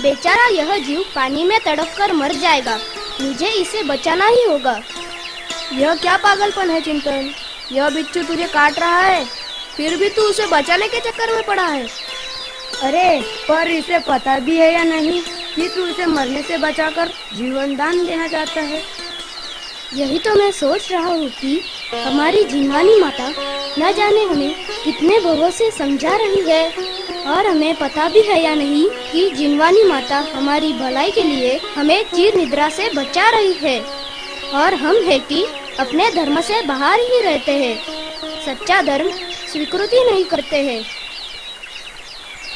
बेचारा यह जीव पानी में तड़प कर मर जाएगा। मुझे इसे बचाना ही होगा। यह क्या पागलपन है चिंतन? यह बिच्छू तुझे काट रहा है, फिर भी तू उसे बचाने के चक्कर में पड़ा है। अरे पर इसे पता भी है या नहीं कि तू इसे मरने से बचाकर जीवन दान देना चाहता है? यही तो मैं सोच रहा हूँ कि हमारी जिनवानी माता न जाने हमें कितने भरोसे समझा रही है, और हमें पता भी है या नहीं कि जिनवानी माता हमारी भलाई के लिए हमें चिर निद्रा से बचा रही है, और हम है कि अपने धर्म से बाहर ही रहते हैं, सच्चा धर्म स्वीकृति नहीं करते हैं।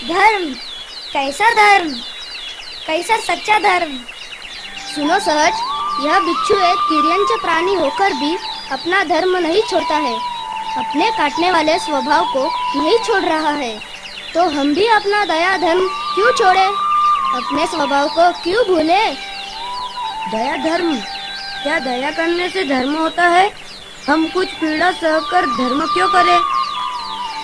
धर्म? कैसा धर्म? कैसा सच्चा धर्म? सुनो सहज, यह बिच्छू एक तिर्यंच प्राणी होकर भी अपना धर्म नहीं छोड़ता है, अपने काटने वाले स्वभाव को नहीं छोड़ रहा है। तो हम भी अपना दया धर्म क्यों छोड़े, अपने स्वभाव को क्यों भूले? दया धर्म? क्या दया करने से धर्म होता है? हम कुछ पीड़ा सहकर धर्म क्यों करें?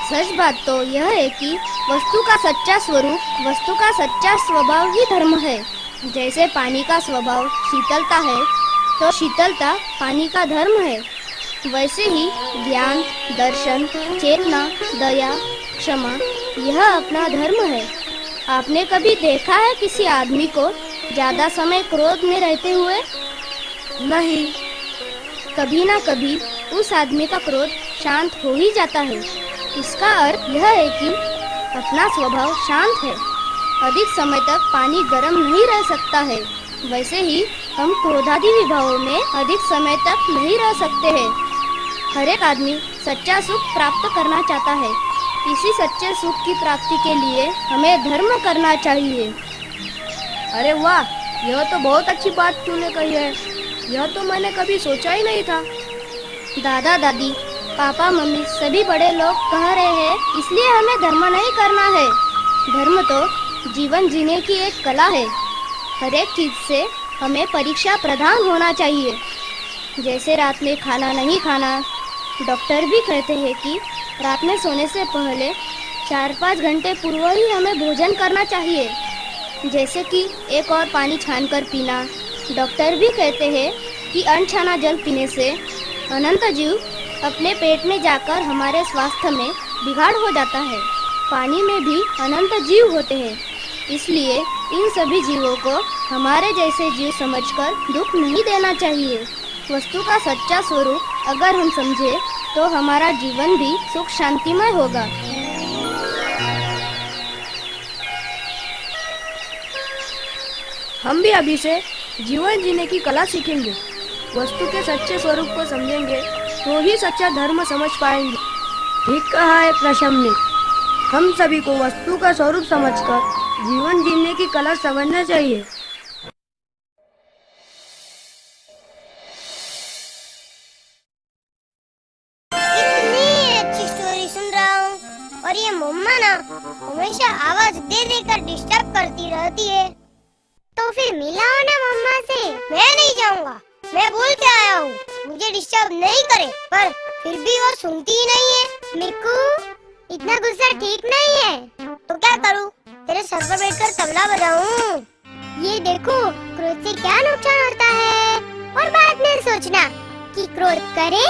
सच बात तो यह है कि वस्तु का सच्चा स्वरूप, वस्तु का सच्चा स्वभाव ही धर्म है। जैसे पानी का स्वभाव शीतलता है, तो शीतलता पानी का धर्म है। वैसे ही ज्ञान, दर्शन, चेतना, दया, क्षमा यह अपना धर्म है। आपने कभी देखा है किसी आदमी को ज्यादा समय क्रोध में रहते हुए? नहीं। कभी ना कभी उस आदमी का क्रोध शांत हो ही जाता है। इसका अर्थ यह है कि अपना स्वभाव शांत है। अधिक समय तक पानी गर्म नहीं रह सकता है, वैसे ही हम क्रोधादि विभावों में अधिक समय तक नहीं रह सकते हैं। हर एक आदमी सच्चा सुख प्राप्त करना चाहता है। इसी सच्चे सुख की प्राप्ति के लिए हमें धर्म करना चाहिए। अरे वाह, यह तो बहुत अच्छी बात तूने कही है। यह तो मैंने कभी सोचा ही नहीं था। दादा दादी, पापा मम्मी सभी बड़े लोग कह रहे हैं, इसलिए हमें धर्म नहीं करना है। धर्म तो जीवन जीने की एक कला है। हर एक चीज से हमें परीक्षा प्रधान होना चाहिए। जैसे रात में खाना नहीं खाना, डॉक्टर भी कहते हैं कि रात में सोने से पहले 4-5 घंटे पूर्व ही हमें भोजन करना चाहिए। जैसे कि एक और पानी छानकर पीना। डॉक्टर भी कहते हैं कि अनछाना जल पीने से अनंत जीव अपने पेट में जाकर हमारे स्वास्थ्य में बिगाड़ हो जाता है। पानी में भी अनंत जीव होते हैं, इसलिए इन सभी जीवों को हमारे जैसे जीव समझकर दुख नहीं देना चाहिए। वस्तु का सच्चा स्वरूप अगर हम समझे तो हमारा जीवन भी सुख शांतिमय होगा। हम भी अभी से जीवन जीने की कला सीखेंगे। वस्तु के सच्चे स्वरूप को समझेंगे तो ही सच्चा धर्म समझ पाएंगे। ठीक कहा है प्रशम ने। हम सभी को वस्तु का स्वरूप समझकर जीवन जीने की कला समझना चाहिए। इतनी अच्छी स्टोरी सुन रहा हूँ, और ये मम्मा ना हमेशा आवाज दे देकर डिस्टर्ब करती रहती है। तो फिर मिलाओ ना मम्मा से। मैं नहीं जाऊँगा, मैं बोल के आया हूँ मुझे डिस्टर्ब नहीं करे, पर फिर भी वो सुनती ही नहीं है। मिक्कू, इतना गुस्सा ठीक नहीं है। तो क्या करूँ, तेरे सर पर बैठकर तबला बजाऊं? ये देखो, क्रोध से क्या नुकसान होता है, और बाद में सोचना कि क्रोध करे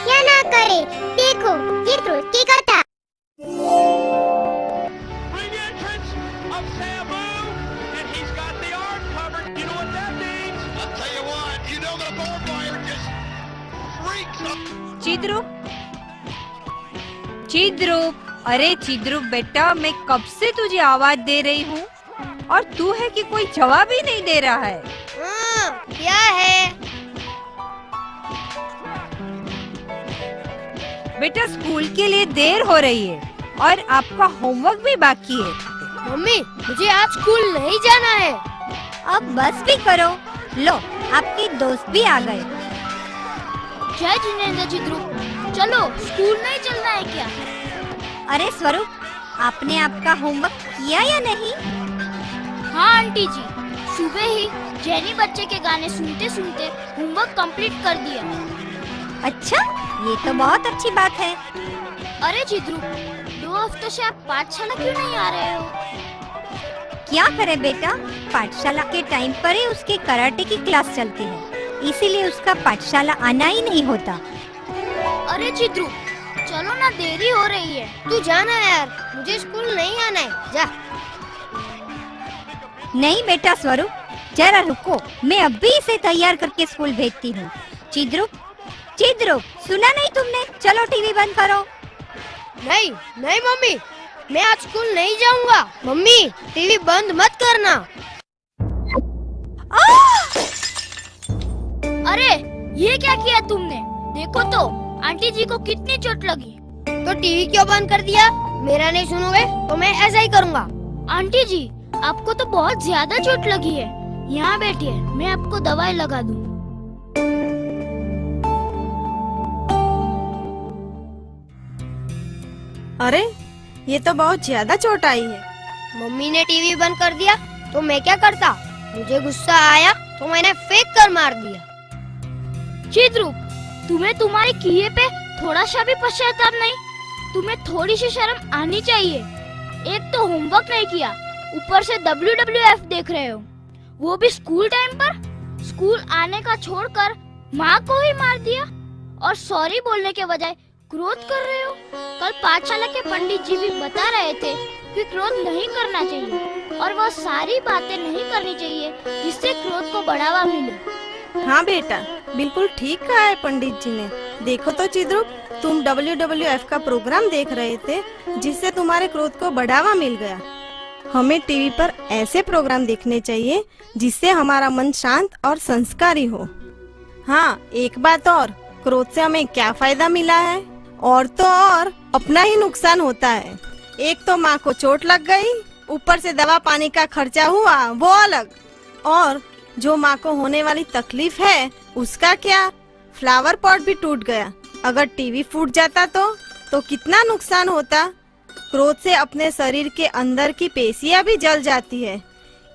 या ना करे। देखो, ये क्रोध की कथा। चिद्रूप, चिद्रूप, अरे चिद्रूप बेटा, मैं कब से तुझे आवाज दे रही हूँ और तू है कि कोई जवाब ही नहीं दे रहा है। क्या है? बेटा, स्कूल के लिए देर हो रही है और आपका होमवर्क भी बाकी है। मम्मी, मुझे आज स्कूल नहीं जाना है। अब बस भी करो। लो, आपके दोस्त भी आ गए। जय जिनेंद्र चिद्रूप, चलो स्कूल नहीं चलना है क्या? अरे स्वरूप, आपने आपका होमवर्क किया या नहीं? हाँ आंटी जी, सुबह ही जेनी बच्चे के गाने सुनते सुनते होमवर्क कंप्लीट कर दिया। अच्छा, ये तो बहुत अच्छी बात है। अरे चिद्रूप, 2 हफ्तों से आप पाठशाला क्यों नहीं आ रहे हो? क्या करे बेटा, पाठशाला के टाइम पर ही उसके कराटे की क्लास चलती है, इसीलिए उसका पाठशाला आना ही नहीं होता। अरे चित्रू, चलो ना, देरी हो रही है। तू जाना यार, मुझे स्कूल नहीं आना है, जा। नहीं बेटा स्वरूप, जरा रुको, मैं अभी इसे तैयार करके स्कूल भेजती हूँ। चिद्रुप, चिद्रुप, सुना नहीं तुमने? चलो टीवी बंद करो। नहीं नहीं मम्मी, मैं आज स्कूल नहीं जाऊंगा। मम्मी, टीवी बंद मत करना। अरे ये क्या किया तुमने? देखो तो आंटी जी को कितनी चोट लगी। तो टीवी क्यों बंद कर दिया? मेरा नहीं सुनोगे तो मैं ऐसा ही करूँगा। आंटी जी, आपको तो बहुत ज्यादा चोट लगी है। यहाँ बैठिए, मैं आपको दवाई लगा दूँ। अरे ये तो बहुत ज्यादा चोट आई है। मम्मी ने टीवी बंद कर दिया तो मैं क्या करता? मुझे गुस्सा आया तो मैंने फेंक कर मार दिया। चिद्रुप, तुम्हें तुम्हारे किए पे थोड़ा सा भी पश्चाताप नहीं? तुम्हें थोड़ी सी शर्म आनी चाहिए। एक तो होमवर्क नहीं किया, ऊपर से WWF देख रहे हो, वो भी स्कूल टाइम पर। स्कूल आने का छोड़कर माँ को ही मार दिया और सॉरी बोलने के बजाय क्रोध कर रहे हो। कल पाठशाला के पंडित जी भी बता रहे थे कि क्रोध नहीं करना चाहिए और वह सारी बातें नहीं करनी चाहिए जिससे क्रोध को बढ़ावा मिले। हाँ बेटा, बिल्कुल ठीक कहा है पंडित जी ने। देखो तो चिद्रुप, तुम WWF का प्रोग्राम देख रहे थे जिससे तुम्हारे क्रोध को बढ़ावा मिल गया। हमें टीवी पर ऐसे प्रोग्राम देखने चाहिए जिससे हमारा मन शांत और संस्कारी हो। हाँ, एक बात और, क्रोध से हमें क्या फायदा मिला है? और तो और अपना ही नुकसान होता है। एक तो माँ को चोट लग गई, ऊपर से दवा पानी का खर्चा हुआ, वो अलग। और जो माँ को होने वाली तकलीफ है उसका क्या? फ्लावर पॉट भी टूट गया। अगर टीवी फूट जाता तो कितना नुकसान होता। क्रोध से अपने शरीर के अंदर की पेशियां भी जल जाती है।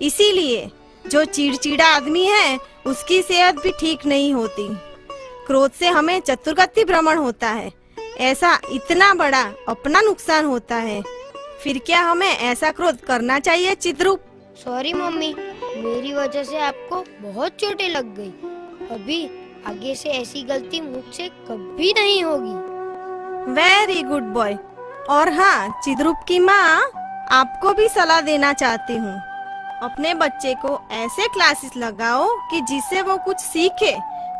इसीलिए जो चिड़चिड़ा आदमी है उसकी सेहत भी ठीक नहीं होती। क्रोध से हमें चतुर्गति भ्रमण होता है। ऐसा इतना बड़ा अपना नुकसान होता है, फिर क्या हमें ऐसा क्रोध करना चाहिए चिद्रुप? सॉरी मम्मी, मेरी वजह से आपको बहुत चोटें लग गई। अभी आगे से ऐसी गलती मुझसे कभी नहीं होगी। Very good boy. और हाँ चिद्रुप की माँ, आपको भी सलाह देना चाहती हूँ। अपने बच्चे को ऐसे क्लासेस लगाओ कि जिससे वो कुछ सीखे,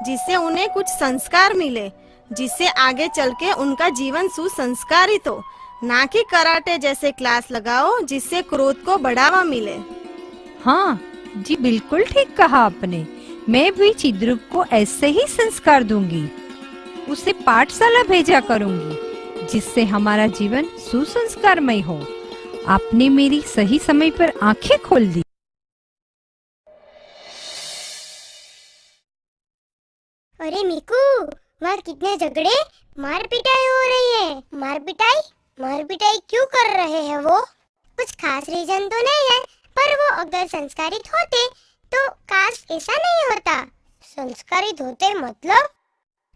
जिससे उन्हें कुछ संस्कार मिले, जिससे आगे चल के उनका जीवन सुसंस्कारित हो। ना कि कराटे जैसे क्लास लगाओ जिससे क्रोध को बढ़ावा मिले। हाँ जी, बिल्कुल ठीक कहा आपने। मैं भी चिद्रुप को ऐसे ही संस्कार दूंगी, उसे पाठशाला भेजा करूंगी जिससे हमारा जीवन सुसंस्कारमय हो। आपने मेरी सही समय पर आंखें खोल दी। अरे मिकू, वहाँ कितने झगड़े, मार पिटाई हो रही है। मार पिटाई क्यों कर रहे हैं वो? कुछ खास रीजन तो नहीं है, पर वो अगर संस्कारित होते तो काश ऐसा नहीं होता। संस्कारित होते मतलब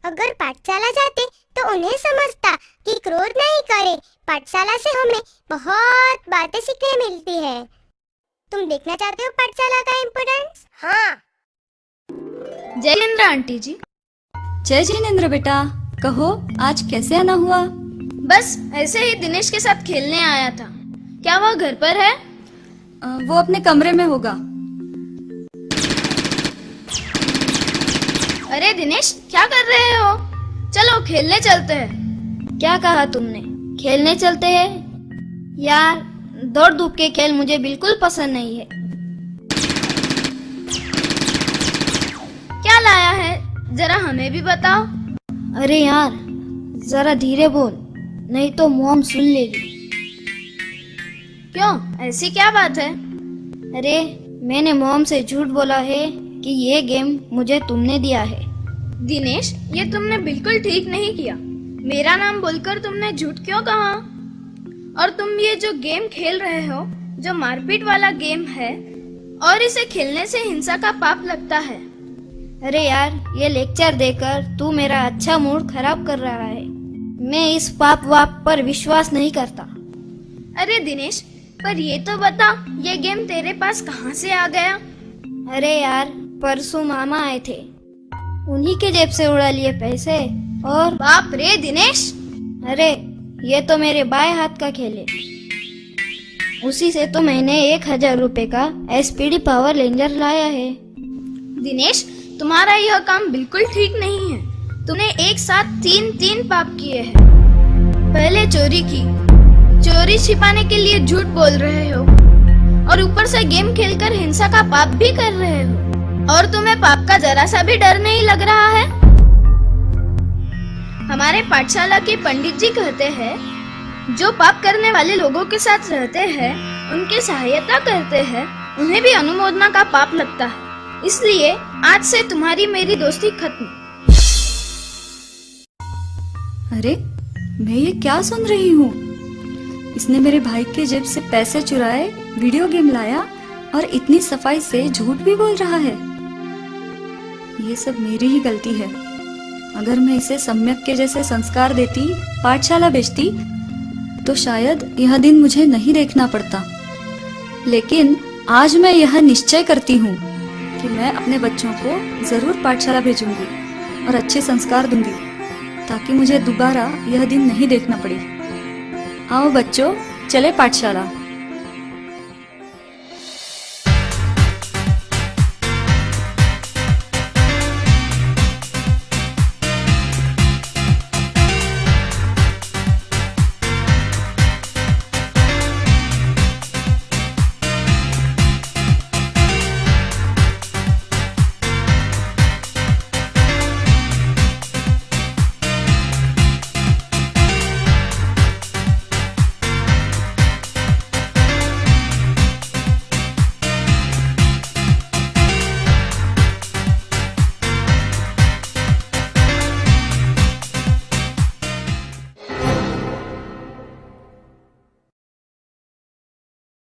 अगर पाठशाला जाते तो उन्हें समझता कि क्रोध नहीं करे। पाठशाला से हमें बहुत बातें सीखने मिलती है। तुम देखना चाहते हो पाठशाला का इम्पोर्टेंस? हाँ। जय जिनेंद्र आंटी जी। जय जिनेंद्र बेटा, कहो आज कैसे आना हुआ? बस ऐसे ही दिनेश के साथ खेलने आया था। क्या वह घर पर है? वो अपने कमरे में होगा। अरे दिनेश, क्या कर रहे हो? चलो खेलने चलते हैं। क्या कहा तुमने? खेलने चलते हैं? यार, दौड़ धूप के खेल मुझे बिल्कुल पसंद नहीं है। क्या लाया है, जरा हमें भी बताओ। अरे यार, जरा धीरे बोल, नहीं तो मॉम सुन लेगी। क्यों, ऐसी क्या बात है? अरे मैंने मॉम से झूठ बोला है कि ये गेम मुझे तुमने दिया है। दिनेश, ये तुमने बिल्कुल ठीक नहीं किया। मेरा नाम बोलकर तुमने झूठ क्यों कहा? और तुम ये जो गेम खेल रहे हो, जो मारपीट वाला गेम है, और इसे खेलने से हिंसा का पाप लगता है। अरे यार, ये लेक्चर देकर तू मेरा अच्छा मूड खराब कर रहा है। मैं इस पाप वाप पर विश्वास नहीं करता। अरे दिनेश, पर ये तो बता, ये गेम तेरे पास कहाँ से आ गया? अरे यार, परसों मामा आए थे, उन्हीं के जेब से उड़ा लिए पैसे। और बाप रे दिनेश! अरे ये तो मेरे बाएं हाथ का खेल है, उसी से तो मैंने 1000 रुपए का SPD पावर रेंजर लाया है। दिनेश, तुम्हारा यह काम बिल्कुल ठीक नहीं है। तुमने एक साथ तीन पाप किए हैं। पहले चोरी की, चोरी छिपाने के लिए झूठ बोल रहे हो, और ऊपर से गेम खेलकर हिंसा का पाप भी कर रहे हो। और तुम्हें पाप का जरा सा भी डर नहीं लग रहा है? हमारे पाठशाला के पंडित जी कहते हैं, जो पाप करने वाले लोगों के साथ रहते हैं, उनकी सहायता करते हैं, उन्हें भी अनुमोदना का पाप लगता है। इसलिए आज से तुम्हारी मेरी दोस्ती खत्म। अरे मैं ये क्या सुन रही हूँ? इसने मेरे भाई के जेब से पैसे चुराए, वीडियो गेम लाया और इतनी सफाई से झूठ भी बोल रहा है। ये सब मेरी ही गलती है। अगर मैं इसे सम्यक के जैसे संस्कार देती, पाठशाला भेजती, तो शायद यह दिन मुझे नहीं देखना पड़ता। लेकिन आज मैं यह निश्चय करती हूँ कि मैं अपने बच्चों को जरूर पाठशाला भेजूंगी और अच्छे संस्कार दूंगी, ताकि मुझे दोबारा यह दिन नहीं देखना पड़े। आओ बच्चों, चले पाठशाला।